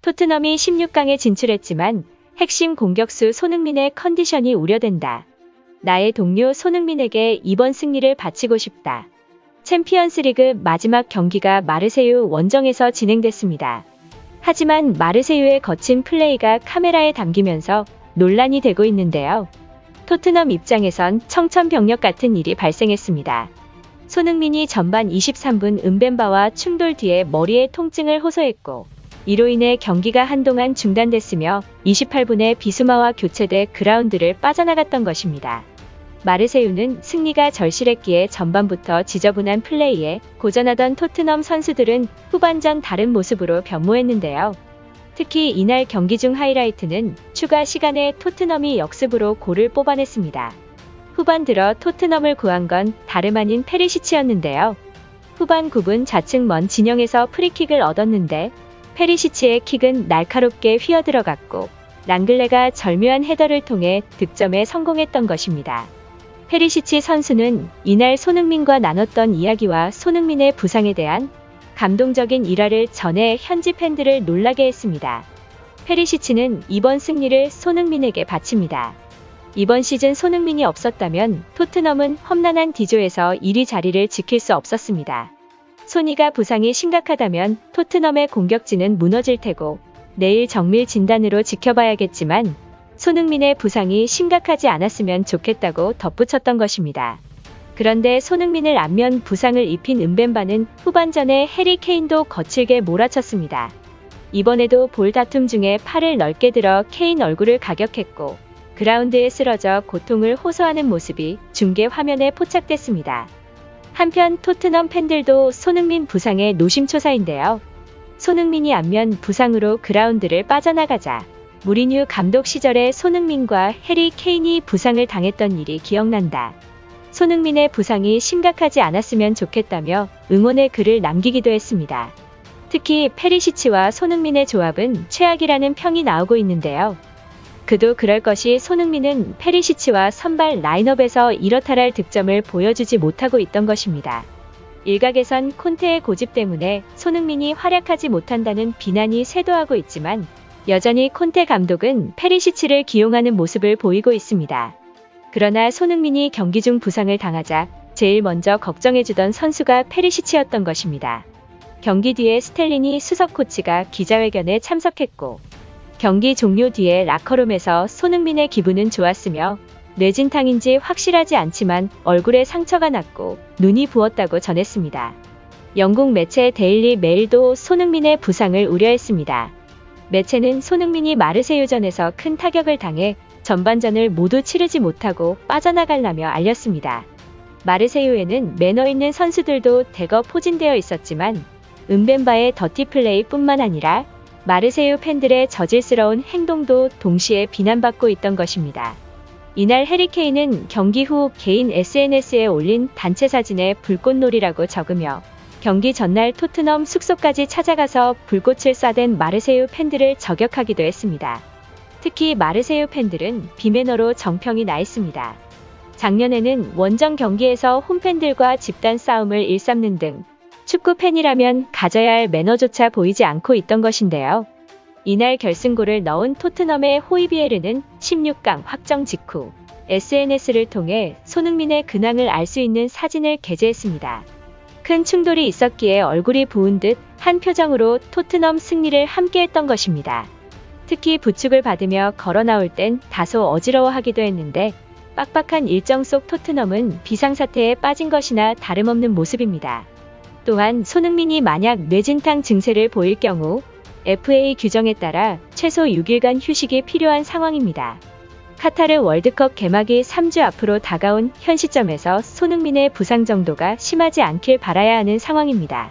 토트넘이 16강에 진출했지만 핵심 공격수 손흥민의 컨디션이 우려된다. 나의 동료 손흥민에게 이번 승리를 바치고 싶다. 챔피언스리그 마지막 경기가 마르세유 원정에서 진행됐습니다. 하지만 마르세유의 거친 플레이가 카메라에 담기면서 논란이 되고 있는데요. 토트넘 입장에선 청천벽력 같은 일이 발생했습니다. 손흥민이 전반 23분 은벤바와 충돌 뒤에 머리에 통증을 호소했고 이로 인해 경기가 한동안 중단됐으며 28분에 비수마와 교체돼 그라운드를 빠져나갔던 것입니다. 마르세유는 승리가 절실했기에 전반부터 지저분한 플레이에 고전하던 토트넘 선수들은 후반전 다른 모습으로 변모했는데요. 특히 이날 경기 중 하이라이트는 추가 시간에 토트넘이 역습으로 골을 뽑아냈습니다. 후반 들어 토트넘을 구한 건 다름 아닌 페리시치였는데요. 후반 9분 좌측 먼 진영에서 프리킥을 얻었는데 페리시치의 킥은 날카롭게 휘어들어갔고 랑글레가 절묘한 헤더를 통해 득점에 성공했던 것입니다. 페리시치 선수는 이날 손흥민과 나눴던 이야기와 손흥민의 부상에 대한 감동적인 일화를 전해 현지 팬들을 놀라게 했습니다. 페리시치는 이번 승리를 손흥민에게 바칩니다. 이번 시즌 손흥민이 없었다면 토트넘은 험난한 D조에서 1위 자리를 지킬 수 없었습니다. 소니가 부상이 심각하다면 토트넘의 공격진은 무너질 테고 내일 정밀 진단으로 지켜봐야겠지만 손흥민의 부상이 심각하지 않았으면 좋겠다고 덧붙였던 것입니다. 그런데 손흥민을 안면 부상을 입힌 은벤바는 후반전에 해리 케인도 거칠게 몰아쳤습니다. 이번에도 볼 다툼 중에 팔을 넓게 들어 케인 얼굴을 가격했고 그라운드에 쓰러져 고통을 호소하는 모습이 중계 화면에 포착됐습니다. 한편 토트넘 팬들도 손흥민 부상에 노심초사인데요. 손흥민이 안면 부상으로 그라운드를 빠져나가자 무리뉴 감독 시절에 손흥민과 해리 케인이 부상을 당했던 일이 기억난다. 손흥민의 부상이 심각하지 않았으면 좋겠다며 응원의 글을 남기기도 했습니다. 특히 페리시치와 손흥민의 조합은 최악이라는 평이 나오고 있는데요. 그도 그럴 것이 손흥민은 페리시치와 선발 라인업에서 이렇다랄 득점을 보여주지 못하고 있던 것입니다. 일각에선 콘테의 고집 때문에 손흥민이 활약하지 못한다는 비난이 쇄도하고 있지만 여전히 콘테 감독은 페리시치를 기용하는 모습을 보이고 있습니다. 그러나 손흥민이 경기 중 부상을 당하자 제일 먼저 걱정해주던 선수가 페리시치였던 것입니다. 경기 뒤에 스텔리니 수석 코치가 기자회견에 참석했고 경기 종료 뒤에 라커룸에서 손흥민의 기분은 좋았으며 뇌진탕인지 확실하지 않지만 얼굴에 상처가 났고 눈이 부었다고 전했습니다. 영국 매체 데일리 메일도 손흥민의 부상을 우려했습니다. 매체는 손흥민이 마르세유전에서 큰 타격을 당해 전반전을 모두 치르지 못하고 빠져나가려며 알렸습니다. 마르세유에는 매너 있는 선수들도 대거 포진되어 있었지만 은벤바의 더티 플레이뿐만 아니라 마르세유 팬들의 저질스러운 행동도 동시에 비난받고 있던 것입니다. 이날 해리 케인은 경기 후 개인 SNS에 올린 단체 사진에 불꽃놀이라고 적으며 경기 전날 토트넘 숙소까지 찾아가서 불꽃을 쏴댄 마르세유 팬들을 저격하기도 했습니다. 특히 마르세유 팬들은 비매너로 정평이 나 있습니다. 작년에는 원정 경기에서 홈팬들과 집단 싸움을 일삼는 등 축구 팬이라면 가져야 할 매너조차 보이지 않고 있던 것인데요. 이날 결승골을 넣은 토트넘의 호이비에르는 16강 확정 직후 SNS를 통해 손흥민의 근황을 알 수 있는 사진을 게재했습니다. 큰 충돌이 있었기에 얼굴이 부은 듯 한 표정으로 토트넘 승리를 함께했던 것입니다. 특히 부축을 받으며 걸어 나올 땐 다소 어지러워하기도 했는데 빡빡한 일정 속 토트넘은 비상사태에 빠진 것이나 다름없는 모습입니다. 또한 손흥민이 만약 뇌진탕 증세를 보일 경우 FA 규정에 따라 최소 6일간 휴식이 필요한 상황입니다. 카타르 월드컵 개막이 3주 앞으로 다가온 현 시점에서 손흥민의 부상 정도가 심하지 않길 바라야 하는 상황입니다.